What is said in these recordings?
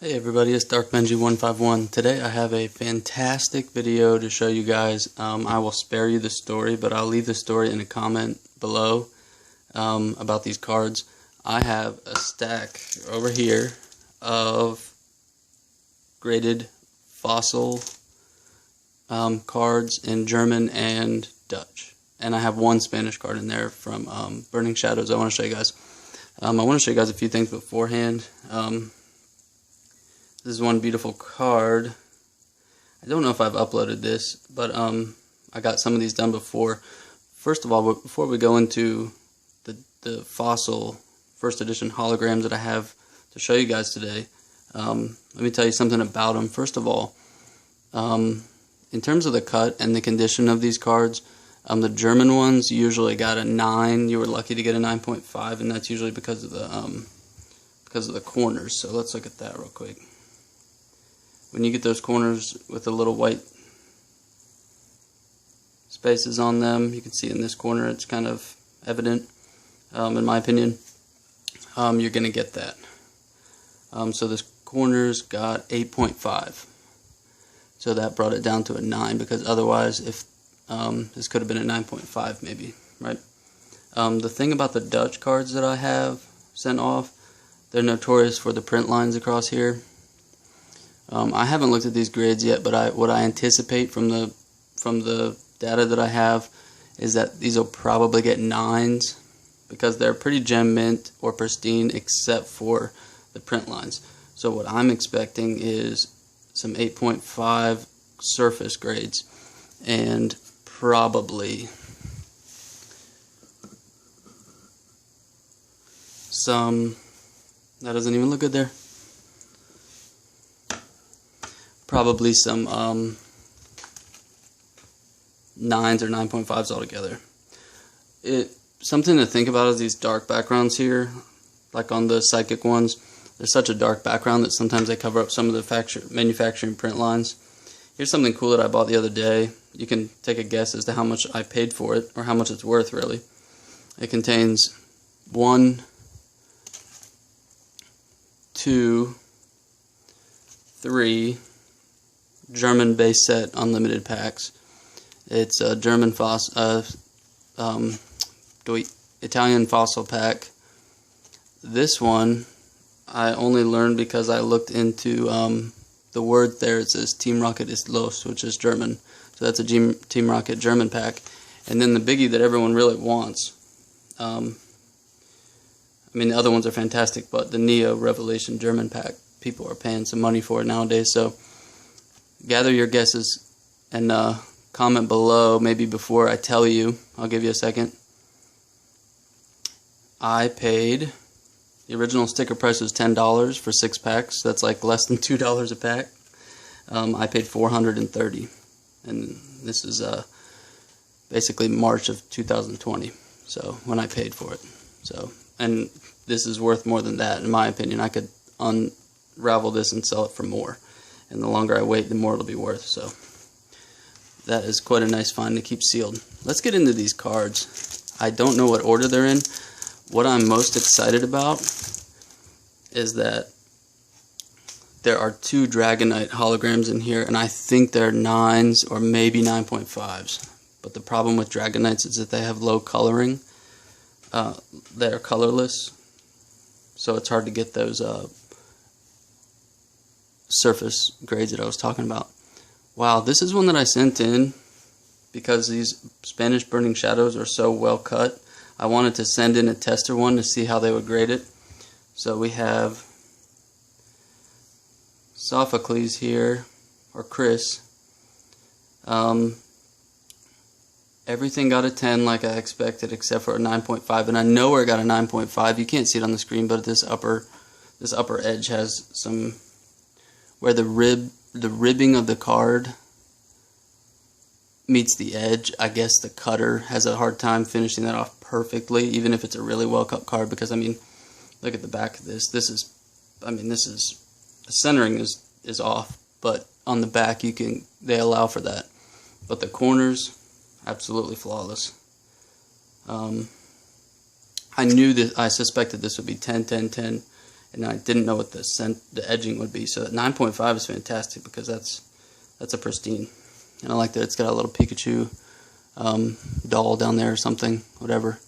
Hey everybody, it's DarkBenji151. Today I have a fantastic video to show you guys. I will spare you the story, but I'll leave the story in a comment below about these cards. I have a stack over here of graded fossil cards in German and Dutch. And I have one Spanish card in there from Burning Shadows I want to show you guys. I want to show you guys a few things beforehand. This is one beautiful card. I don't know if I've uploaded this, but I got some of these done before. First of all, before we go into the fossil first edition holograms that I have to show you guys today, let me tell you something about them. First of all, in terms of the cut and the condition of these cards, the German ones usually got a 9. You were lucky to get a 9.5, and that's usually because of the corners. So let's look at that real quick. When you get those corners with the little white spaces on them, you can see in this corner it's kind of evident, in my opinion. You're going to get that. So this corner's got 8.5. So that brought it down to a 9, because otherwise, if this could have been a 9.5 maybe, right? The thing about the Dutch cards that I have sent off, they're notorious for the print lines across here. I haven't looked at these grades yet, but what I anticipate from the data that I have is that these will probably get 9s, because they're pretty gem mint or pristine except for the print lines. So what I'm expecting is some 8.5 surface grades, and probably some, that doesn't even look good there, probably some 9s or 9.5s altogether. Something to think about is these dark backgrounds here, like on the psychic ones. There's such a dark background that sometimes they cover up some of the manufacturing print lines. Here's something cool that I bought the other day. You can take a guess as to how much I paid for it, or how much it's worth, really. It contains 1, 2, 3 German base set unlimited packs. It's a German Italian fossil pack. This one I only learned because I looked into the word there. It says Team Rocket ist los, which is German. So that's a Team Rocket German pack. And then the biggie that everyone really wants, I mean, the other ones are fantastic, but the Neo Revelation German pack, people are paying some money for it nowadays. So gather your guesses and comment below, maybe before I tell you. I'll give you a second. I paid, the original sticker price was $10 for 6 packs. That's like less than $2 a pack. I paid $430, and this is basically March of 2020. So when I paid for it. So, and this is worth more than that, in my opinion. I could unravel this and sell it for more. And the longer I wait, the more it'll be worth. So that is quite a nice find to keep sealed. Let's get into these cards. I don't know what order they're in. What I'm most excited about is that there are 2 Dragonite holograms in here, and I think they're 9s or maybe 9.5s. But the problem with Dragonites is that they have low coloring. They're colorless, so it's hard to get those surface grades that I was talking about. Wow, this is one that I sent in because these Spanish Burning Shadows are so well cut. I wanted to send in a tester one to see how they would grade it. So we have Sophocles here, or Chris. Everything got a 10 like I expected, except for a 9.5, and I know where I got a 9.5. You can't see it on the screen, but this upper edge has some, where the ribbing of the card meets the edge. I guess the cutter has a hard time finishing that off perfectly, even if it's a really well cut card, because I mean, look at the back of this. The centering is off, but on the back they allow for that. But the corners, absolutely flawless. I suspected this would be 10, 10, 10, and I didn't know what the edging would be. So that 9.5 is fantastic because that's a pristine. And I like that it's got a little Pikachu doll down there or something, whatever.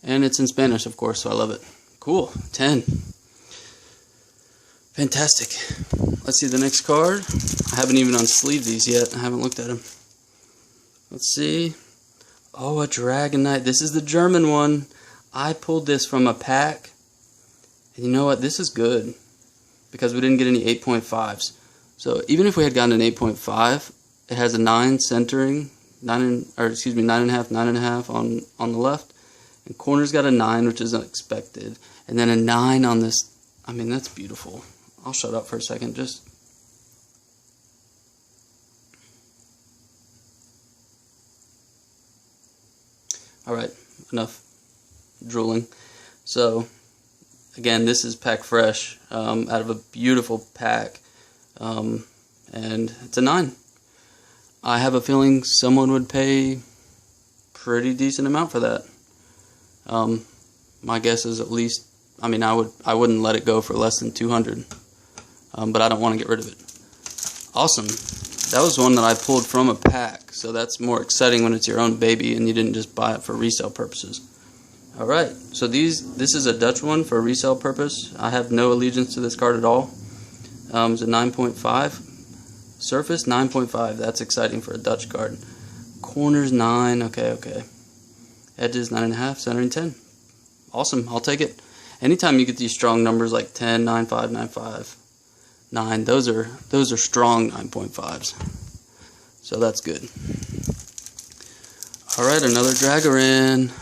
And it's in Spanish, of course, so I love it. Cool, 10. Fantastic. Let's see the next card. I haven't even unsleeved these yet. I haven't looked at them. Let's see. Oh, a Dragonite. This is the German one. I pulled this from a pack. And you know what? This is good. Because we didn't get any 8.5s. So even if we had gotten an 8.5, it has a 9 centering. 9.5, 9.5 on the left. And corner's got a 9, which is unexpected. And then a 9 on this. I mean, that's beautiful. I'll shut up for a second. Just. Alright, enough drooling. So, again, this is pack fresh out of a beautiful pack. And it's a 9. I have a feeling someone would pay pretty decent amount for that. My guess is at least, I mean, I wouldn't let it go for less than 200. But I don't want to get rid of it. Awesome. That was one that I pulled from a pack, so that's more exciting when it's your own baby and you didn't just buy it for resale purposes. Alright, so this is a Dutch one for resale purpose. I have no allegiance to this card at all. It's a 9.5. Surface, 9.5. That's exciting for a Dutch card. Corners, 9. Okay. Edges, 9.5. Centering, 10. Awesome, I'll take it. Anytime you get these strong numbers like 10, 9.5, 9.5, 9, those are strong 9.5s. So that's good. Alright, another Dragonite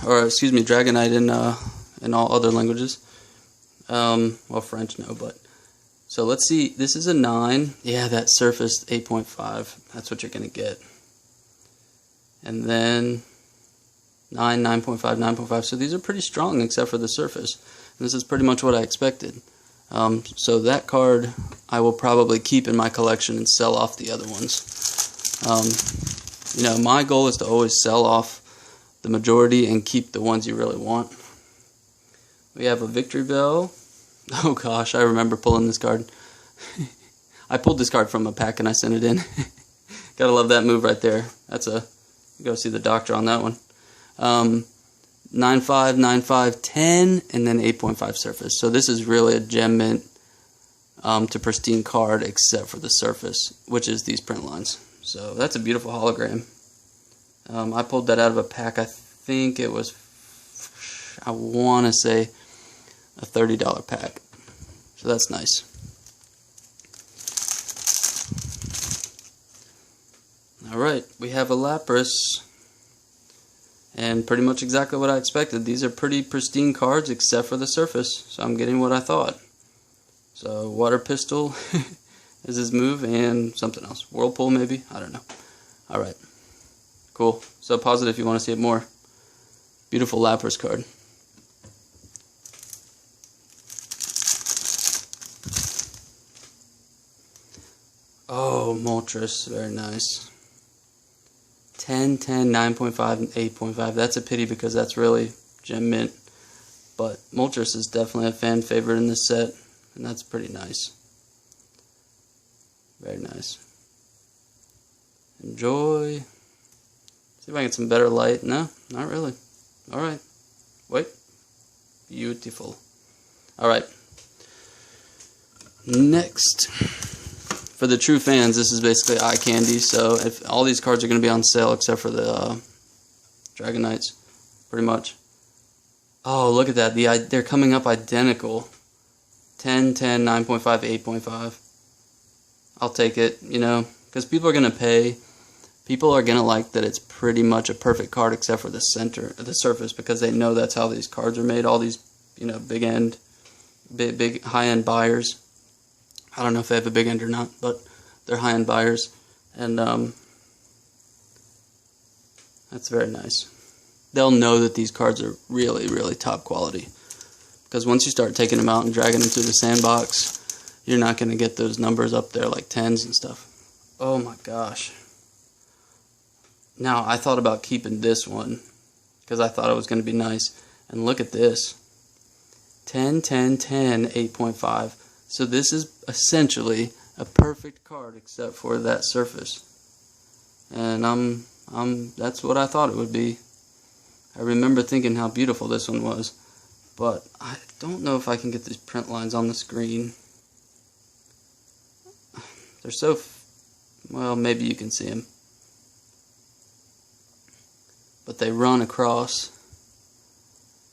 in all other languages. Well, French, no, but. So let's see, this is a 9. Yeah, that surface, 8.5. That's what you're going to get. And then 9, 9.5, 9.5. So these are pretty strong except for the surface. And this is pretty much what I expected. So that card I will probably keep in my collection and sell off the other ones. You know, my goal is to always sell off the majority and keep the ones you really want. We have a Victory Bell. Oh gosh, I remember pulling this card. I pulled this card from a pack and I sent it in. Gotta love that move right there. Go see the doctor on that one. 9.5, 9.5, 10, and then 8.5 surface. So this is really a gem mint to pristine card except for the surface, which is these print lines. So that's a beautiful hologram. I pulled that out of a pack. I think it was, I want to say, a $30 pack. So that's nice. Alright, we have a Lapras. And pretty much exactly what I expected. These are pretty pristine cards except for the surface. So I'm getting what I thought. So Water Pistol is his move and something else. Whirlpool maybe? I don't know. Alright. Cool. So pause it if you want to see it more. Beautiful Lapras card. Oh, Moltres. Very nice. 10, 10, 9.5, and 8.5. That's a pity because that's really gem mint. But Moltres is definitely a fan favorite in this set. And that's pretty nice. Very nice. Enjoy. See if I can get some better light. No, not really. Alright. Wait. Beautiful. Alright. Next. For the true fans, this is basically eye candy. So if all these cards are going to be on sale except for the Dragonites, pretty much. Oh, look at that. They're coming up identical. 10, 10, 9.5, 8.5. I'll take it, you know, because people are going to pay. People are going to like that it's pretty much a perfect card except for the center, the surface, because they know that's how these cards are made. All these, you know, big high-end buyers. I don't know if they have a big end or not, but they're high-end buyers, and that's very nice. They'll know that these cards are really, really top quality, because once you start taking them out and dragging them through the sandbox, you're not going to get those numbers up there like 10s and stuff. Oh my gosh. Now, I thought about keeping this one, because I thought it was going to be nice, and look at this. 10, 10, 10, 8.5. So this is essentially a perfect card except for that surface. And that's what I thought it would be. I remember thinking how beautiful this one was, but I don't know if I can get these print lines on the screen. They're so, well, maybe you can see them. But they run across.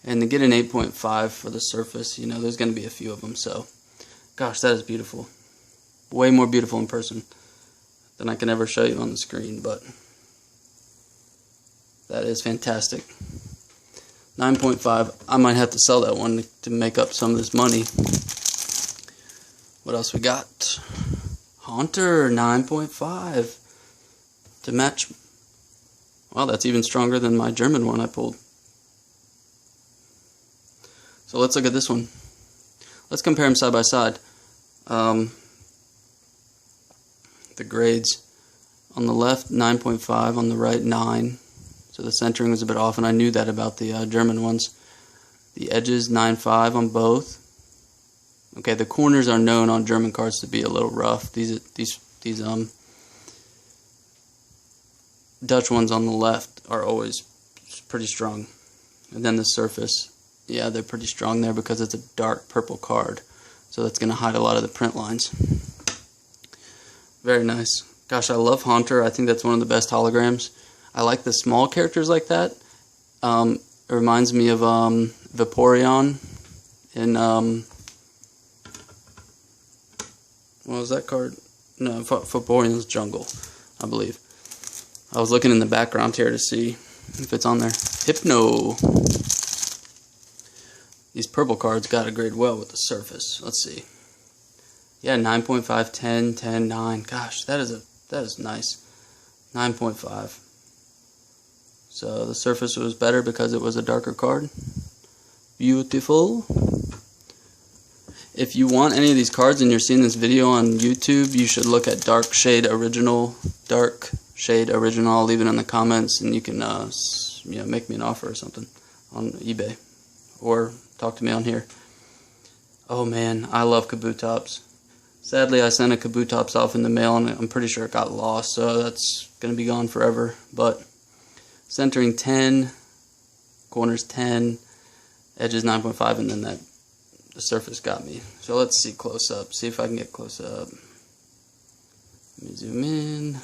And to get an 8.5 for the surface, you know, there's going to be a few of them. So, gosh, that is beautiful. Way more beautiful in person than I can ever show you on the screen. But that is fantastic. 9.5. I might have to sell that one to make up some of this money. What else we got? Haunter, 9.5. To match. Wow, that's even stronger than my German one I pulled. So let's look at this one. Let's compare them side by side. The grades. On the left, 9.5. On the right, 9. So the centering was a bit off, and I knew that about the German ones. The edges, 9.5 on both. Okay, the corners are known on German cards to be a little rough. These Dutch ones on the left are always pretty strong. And then the surface, yeah, they're pretty strong there because it's a dark purple card. So that's going to hide a lot of the print lines. Very nice. Gosh, I love Haunter. I think that's one of the best holograms. I like the small characters like that. It reminds me of Vaporeon in, what was that card? No, Vaporeon's Jungle, I believe. I was looking in the background here to see if it's on there. Hypno. These purple cards got to grade well with the surface. Let's see. Yeah, 9.5, 10, 10, 9. Gosh, that is nice. 9.5. So the surface was better because it was a darker card. Beautiful. If you want any of these cards and you're seeing this video on YouTube, you should look at Dark Shade Original. I'll leave it in the comments, and you can make me an offer or something on eBay, or talk to me on here. Oh man, I love Kabutops. Sadly, I sent a Kabutops off in the mail, and I'm pretty sure it got lost, so that's gonna be gone forever. But centering 10, corners 10, edges 9.5, and then the surface got me. So let's see close up. See if I can get close up. Let me zoom in.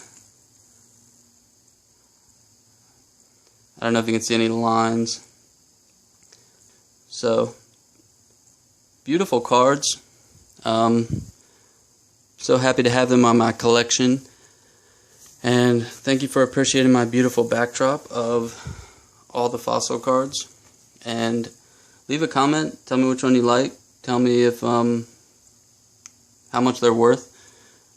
I don't know if you can see any lines. So, beautiful cards. So happy to have them on my collection. And thank you for appreciating my beautiful backdrop of all the fossil cards. And leave a comment. Tell me which one you like. Tell me if how much they're worth.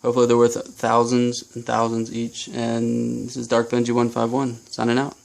Hopefully they're worth thousands and thousands each. And this is Dark Benji 151 signing out.